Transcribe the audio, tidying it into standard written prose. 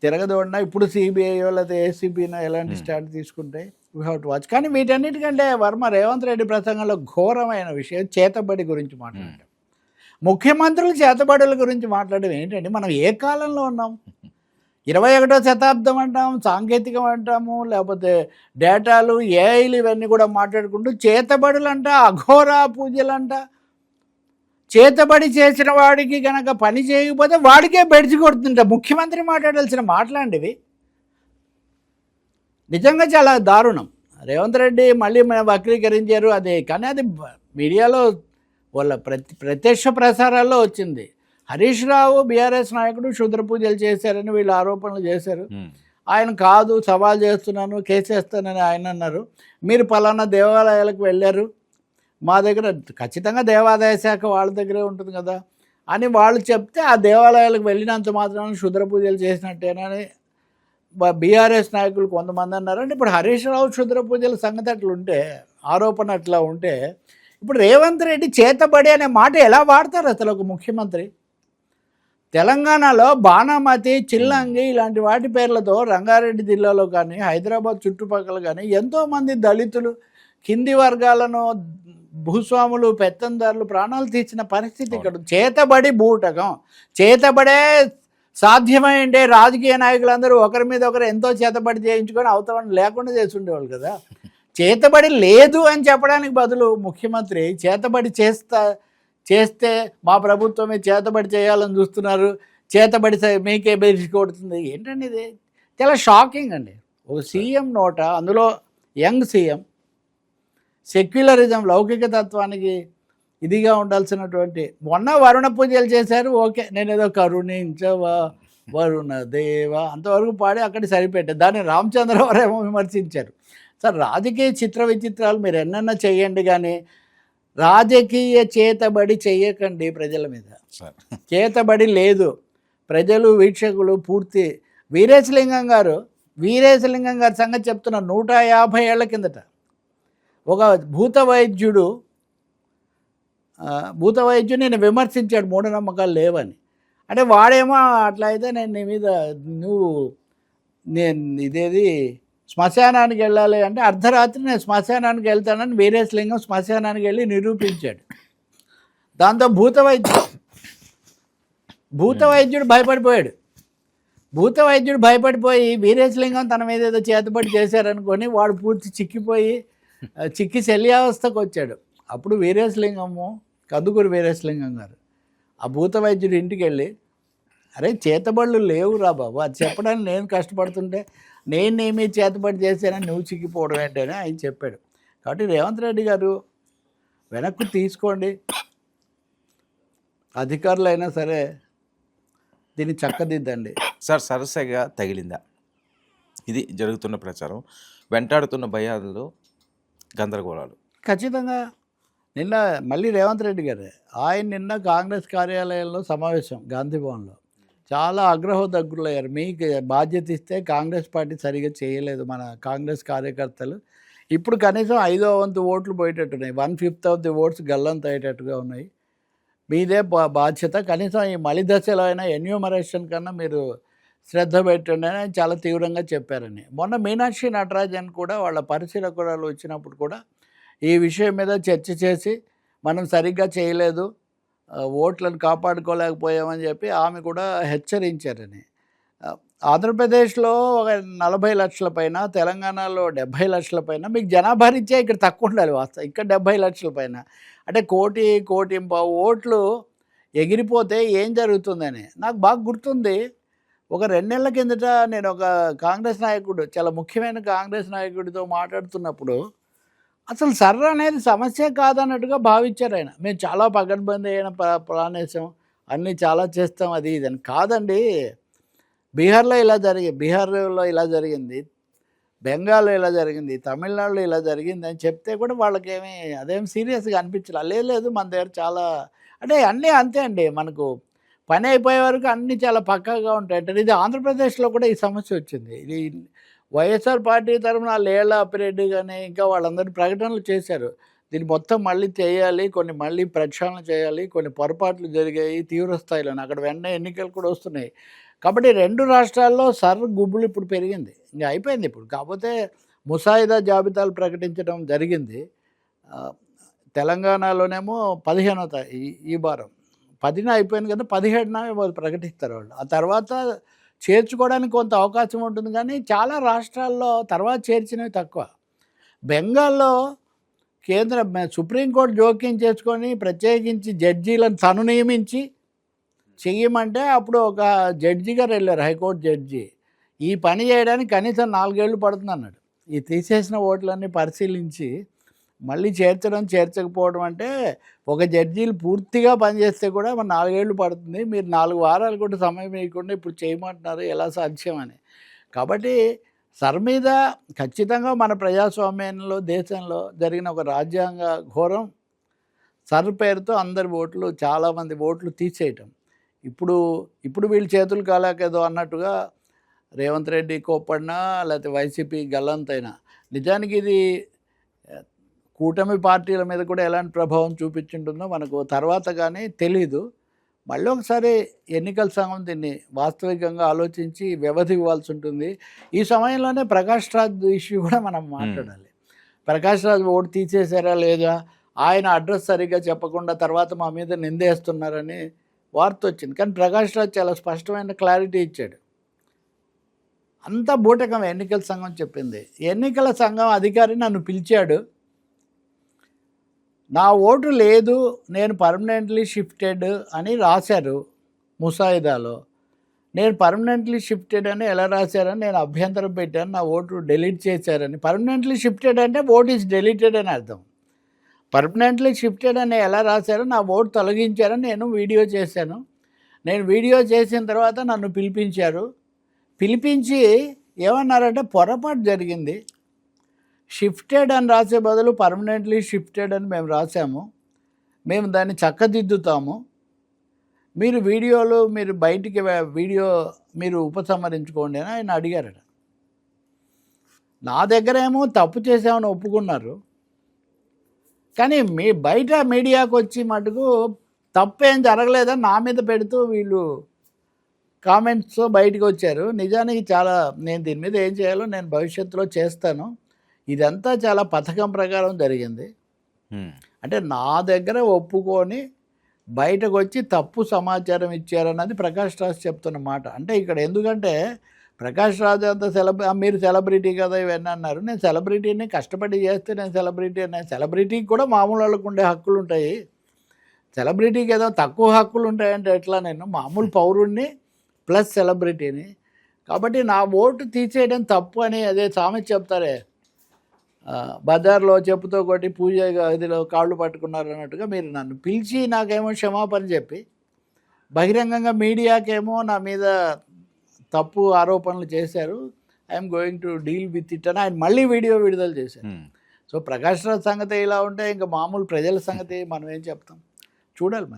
తిరగదోడినా ఇప్పుడు సిబిఐయో లేకపోతే ఏసీబీనో ఎలాంటి స్టాండ్ తీసుకుంటే వీ హ్యావ్ టు వాచ్. కానీ వీటన్నిటికంటే వర్మ రేవంత్ రెడ్డి ప్రసంగంలో ఘోరమైన విషయం చేతబడి గురించి మాట్లాడడం. ముఖ్యమంత్రులు చేతబడుల గురించి మాట్లాడడం ఏంటండి? మనం ఏ కాలంలో ఉన్నాం? 21వ శతాబ్దం అంటాం, సాంకేతికం అంటాము, లేకపోతే డేటాలు, ఏఐలు ఇవన్నీ కూడా మాట్లాడుకుంటూ చేతబడులంట, అఘోర పూజలంట. చేతబడి చేసిన వాడికి కనుక పని చేయకపోతే వాడికే బెడిచి కొడుతుంట. ముఖ్యమంత్రి మాట్లాడాల్సిన మాట్లాంటివి నిజంగా చాలా దారుణం. రేవంత్ రెడ్డి మళ్ళీ వక్రీకరించారు అదే, కానీ అది మీడియాలో వాళ్ళ ప్రత్యక్ష ప్రసారాల్లో వచ్చింది. హరీష్ రావు బీఆర్ఎస్ నాయకుడు క్షుద్ర పూజలు చేశారని వీళ్ళు ఆరోపణలు చేశారు. ఆయన కాదు, సవాల్ చేస్తున్నాను, కేసేస్తానని ఆయన అన్నారు. మీరు పలానా దేవాలయాలకు వెళ్ళారు, మా దగ్గర ఖచ్చితంగా దేవాదాయ శాఖ వాళ్ళ దగ్గరే ఉంటుంది కదా అని వాళ్ళు చెప్తే ఆ దేవాలయాలకు వెళ్ళినంత మాత్రాన క్షుద్ర పూజలు చేసినట్టేనని బీఆర్ఎస్ నాయకులు కొంతమంది అన్నారు. అంటే ఇప్పుడు హరీష్ రావు క్షుద్ర పూజల సంగతి అట్లా ఉంటే, ఆరోపణ అట్లా ఉంటే, ఇప్పుడు రేవంత్ రెడ్డి చేతబడి అనే మాట ఎలా వాడతారు అసలు ఒక ముఖ్యమంత్రి? తెలంగాణలో బాణామతి, చిల్లంగి ఇలాంటి వాటి పేర్లతో రంగారెడ్డి జిల్లాలో కానీ హైదరాబాద్ చుట్టుపక్కల కానీ ఎంతోమంది దళితులు, కింది వర్గాలను, భూస్వాములు, పెత్తందారులు ప్రాణాలు తీర్చిన పరిస్థితి ఇక్కడ. చేతబడి బూటకం, చేతబడే సాధ్యమైంటే రాజకీయ నాయకులందరూ ఒకరి మీద ఒకరు ఎంతో చేతబడి చేయించుకొని అవతల లేకుండా చేసి ఉండేవాళ్ళు కదా. చేతబడి లేదు అని చెప్పడానికి బదులు ముఖ్యమంత్రి చేతబడి చేస్తే మా ప్రభుత్వమే చేతబడి చేయాలని చూస్తున్నారు, చేతబడి మీకే బెదిరి కొడుతుంది. ఏంటండి ఇది? చాలా షాకింగ్ అండి. ఒక సీఎం నోట, అందులో యంగ్ సీఎం, సెక్యులరిజం, లౌకిక తత్వానికి ఇదిగా ఉండాల్సినటువంటి, మొన్న వరుణ పూజలు చేశారు, ఓకే, నేను ఏదో కరుణించవా వరుణ దేవా అంతవరకు పాడి అక్కడి సరిపెట్టారు. దాన్ని రామచంద్రరావు ఏమో విమర్శించారు. సార్, రాజకీయ చిత్ర విచిత్రాలు మీరు ఎన్నన్నా చేయండి, కానీ రాజకీయ చేతబడి చెయ్యకండి ప్రజల మీద. చేతబడి లేదు. ప్రజలు, వీక్షకులు పూర్తి వీరేశలింగం గారు సంగతి చెప్తున్నారు. 150 ఏళ్ల కిందట ఒక భూత వైద్యుని విమర్శించాడు, మూఢనమ్మకాలు లేవని. అంటే వాడేమో అట్లా అయితే నేను ఇదేది శ్మశానానికి వెళ్ళాలి అంటే అర్ధరాత్రి నేను శ్మశానానికి వెళ్తానని వీరేశలింగం శ్మశానానికి వెళ్ళి నిరూపించాడు. దాంతో భూత వైద్యుడు భయపడిపోయాడు. భయపడిపోయి వీరేశలింగం తన మీద ఏదో చేతబడి చేశారనుకొని వాడు పూర్తి చిక్కి శల్యావస్థకు వచ్చాడు. అప్పుడు కందుకూరు వీరేశలింగం గారు ఆ భూత వైద్యుడు ఇంటికి వెళ్ళి, అరే చేతబడులు లేవురా బాబు, అది చెప్పడానికి నేను కష్టపడుతుంటే నేనేమీ చేతబడి చేశానని నువ్వు చిక్కిపోవడం ఏంటని ఆయన చెప్పాడు. కాబట్టి రేవంత్ రెడ్డి గారు వెనక్కు తీసుకోండి. అధికారులైనా సరే దీన్ని చక్కదిద్దండి. సార్, సరసగా తగిలిందా? ఇది జరుగుతున్న ప్రచారం, వెంటాడుతున్న భయాలు, గందరగోళాలు. ఖచ్చితంగా నిన్న మళ్ళీ రేవంత్ రెడ్డి గారే, ఆయన నిన్న కాంగ్రెస్ కార్యాలయంలో సమావేశం గాంధీభవన్లో చాలా అగ్రహోదగ్రులయ్యారు. మీకు బాధ్యత ఇస్తే కాంగ్రెస్ పార్టీ సరిగా చేయలేదు మన కాంగ్రెస్ కార్యకర్తలు. ఇప్పుడు కనీసం 5వ వంతు ఓట్లు పోయేటట్టున్నాయి, 1/5 ఆఫ్ ది ఓట్స్ గల్లంత అయ్యేటట్టుగా ఉన్నాయి. మీదే బాధ్యత, కనీసం ఈ మలి దశలో అయినా ఎన్యూమరేషన్ కన్నా మీరు శ్రద్ధ పెట్టండి అని చాలా తీవ్రంగా చెప్పారని. మొన్న మీనాక్షి నటరాజన్ కూడా వాళ్ళ పరిశీలకురాలు వచ్చినప్పుడు కూడా ఈ విషయం మీద చర్చ చేసి మనం సరిగ్గా చేయలేదు, ఓట్లను కాపాడుకోలేకపోయామని చెప్పి ఆమె కూడా హెచ్చరించారని. ఆంధ్రప్రదేశ్లో ఒక 40 లక్షల పైన, తెలంగాణలో 70 లక్షల పైన, మీకు జనాభా రీత్యా ఇక్కడ తక్కువ ఉండాలి వాస్తవం, ఇక్కడ 70 లక్షల పైన, అంటే 1.5 ఓట్లు ఎగిరిపోతే ఏం జరుగుతుందని నాకు బాగా గుర్తుంది. ఒక 2 నెలల కిందట నేను ఒక కాంగ్రెస్ నాయకుడు, చాలా ముఖ్యమైన కాంగ్రెస్ నాయకుడితో మాట్లాడుతున్నప్పుడు అసలు సర్ర అనేది సమస్య కాదన్నట్టుగా భావించారు ఆయన. మేము చాలా పకడ్బందీ అయిన ప్లాన్ వేసాం, అన్నీ చాలా చేస్తాం, అది ఇదని. కాదండి, బీహార్లో ఇలా జరిగింది, బెంగాల్లో ఇలా జరిగింది, తమిళనాడులో ఇలా జరిగింది అని చెప్తే కూడా వాళ్ళకేమీ అదేం సీరియస్గా అనిపించలేదు. లేదు మన దగ్గర చాలా, అంటే అన్నీ అంతే అండి, మనకు పని అయిపోయే వరకు అన్నీ చాలా పక్కాగా ఉంటాయి. అంటే ఇది ఆంధ్రప్రదేశ్లో కూడా ఈ సమస్య వచ్చింది. ఇది వైఎస్ఆర్ పార్టీ తరఫున లేళ్ల అప్పిరెడ్డి కానీ ఇంకా వాళ్ళందరూ ప్రకటనలు చేశారు, దీన్ని మొత్తం మళ్ళీ చేయాలి, కొన్ని మళ్ళీ ప్రక్షాళన చేయాలి, కొన్ని పొరపాట్లు జరిగాయి తీవ్ర స్థాయిలో, అక్కడ వెంటనే ఎన్నికలు కూడా వస్తున్నాయి, కాబట్టి 2 రాష్ట్రాల్లో గుబులు ఇప్పుడు పెరిగింది. ఇంక అయిపోయింది ఇప్పుడు. కాకపోతే ముసాయిదా జాబితాలు ప్రకటించడం జరిగింది. తెలంగాణలోనేమో 15వ ఈ వారం 10న అయిపోయింది కదా, 17న వాళ్ళు ప్రకటిస్తారు వాళ్ళు. ఆ తర్వాత చేర్చుకోవడానికి కొంత అవకాశం ఉంటుంది, కానీ చాలా రాష్ట్రాల్లో తర్వాత చేర్చినవి తక్కువ. బెంగాల్లో సుప్రీంకోర్టు జోక్యం చేసుకొని ప్రత్యేకించి జడ్జీలను తను నియమించి చెయ్యమంటే అప్పుడు ఒక జడ్జి గారు వెళ్ళారు, హైకోర్టు జడ్జి. ఈ పని చేయడానికి కనీసం 4 ఏళ్ళు పడుతుంది అన్నాడు. ఈ తీసేసిన ఓట్లన్నీ పరిశీలించి మళ్ళీ చేర్చకపోవడం అంటే ఒక జడ్జీలు పూర్తిగా పనిచేస్తే కూడా మన 4 ఏళ్ళు పడుతుంది. మీరు 4 వారాలు కూడా సమయం ఇవ్వకుండా ఇప్పుడు చేయమంటున్నారు, ఎలా సాధ్యమని. కాబట్టి మీద ఖచ్చితంగా మన ప్రజాస్వామ్యంలో దేశంలో జరిగిన ఒక రాజ్యాంగ ఘోరం. పేరుతో అందరి ఓట్లు, చాలామంది ఓట్లు తీసేయటం. ఇప్పుడు వీళ్ళు చేతులు కాలేకేదో అన్నట్టుగా రేవంత్ రెడ్డి కోప్పడినా లేకపోతే వైసీపీ గల్లంతైనా, నిజానికి ఇది కూటమి పార్టీల మీద కూడా ఎలాంటి ప్రభావం చూపించుంటుందో మనకు తర్వాత కానీ తెలీదు. మళ్ళీ ఒకసారి ఎన్నికల సంఘం దీన్ని వాస్తవికంగా ఆలోచించి వ్యవధి ఇవ్వాల్సి ఉంటుంది. ఈ సమయంలోనే ప్రకాష్ రాజ్ ఇష్యూ కూడా మనం మాట్లాడాలి. ప్రకాష్ రాజ్ ఓటు తీసేసారా లేదా, ఆయన అడ్రస్ సరిగ్గా చెప్పకుండా తర్వాత మా మీద నిందేస్తున్నారని వార్త వచ్చింది. కానీ ప్రకాష్ రాజ్ చాలా స్పష్టమైన క్లారిటీ ఇచ్చాడు. అంతా బూటకం ఎన్నికల సంఘం చెప్పింది. ఎన్నికల సంఘం అధికారి నన్ను పిలిచాడు, నా ఓటు లేదు, నేను పర్మనెంట్లీ షిఫ్టెడ్ అని రాశారు ముసాయిదాలో. నేను పర్మనెంట్లీ షిఫ్టెడ్ అని ఎలా రాశారని నేను అభ్యంతరం పెట్టాను, నా ఓటు డిలీట్ చేశారని. పర్మనెంట్లీ షిఫ్టెడ్ అంటే ఓట్ ఈజ్ డిలీటెడ్ అని అర్థం. పర్మనెంట్లీ షిఫ్టెడ్ అని ఎలా రాశారో నా ఓటు తొలగించారని నేను వీడియో చేశాను. నేను వీడియో చేసిన తర్వాత నన్ను పిలిపించి ఏమన్నారంటే పొరపాటు జరిగింది, షిఫ్టెడ్ అని రాసే బదులు పర్మనెంట్లీ షిఫ్టెడ్ అని మేము రాసాము, మేము దాన్ని చక్కదిద్దుతాము, మీరు బయటికి వీడియో ఉపసంహరించుకోండి అని ఆయన అడిగారట. నా దగ్గర ఏమో తప్పు చేసామని ఒప్పుకున్నారు, కానీ బయట మీడియాకు వచ్చి మటుకు తప్పేం జరగలేదని నా మీద పెడుతూ వీళ్ళు కామెంట్స్ బయటకు వచ్చారు. నిజానికి నేను దీని మీద ఏం చేయాలో నేను భవిష్యత్తులో చేస్తాను. ఇదంతా చాలా పథకం ప్రకారం జరిగింది. అంటే నా దగ్గర ఒప్పుకొని బయటకు వచ్చి తప్పు సమాచారం ఇచ్చారన్నది ప్రకాష్ రాజ్ చెప్తున్న మాట. అంటే ఇక్కడ ఎందుకంటే ప్రకాష్ రాజ్ అంత మీరు సెలబ్రిటీ కదా ఇవన్నీ అన్నారు. నేను సెలబ్రిటీని కష్టపడి చేస్తే నేను సెలబ్రిటీకి కూడా మామూలు వాళ్ళకు ఉండే హక్కులు ఉంటాయి. సెలబ్రిటీకి ఏదో తక్కువ హక్కులు ఉంటాయంటే ఎట్లా? నేను మామూలు పౌరుణ్ణి ప్లస్ సెలబ్రిటీని. కాబట్టి నా ఓటు తీసేయడం తప్పు అని అదే సామెత చెప్తారే, బజార్లో చెప్పుతో కొట్టి పూజ గదిలో కాళ్ళు పట్టుకున్నారు అన్నట్టుగా మీరు నన్ను పిలిచి నాకేమో క్షమాపణ చెప్పి బహిరంగంగా మీడియాకేమో నా మీద తప్పు ఆరోపణలు చేశారు, I'm going to deal with it అని ఆయన మళ్ళీ వీడియో విడుదల చేశారు. సో ప్రకాష్ రాజ్ సంగతి ఇలా ఉంటే ఇంకా మామూలు ప్రజల సంగతి మనం ఏం చెప్తాం? చూడాలి మరి.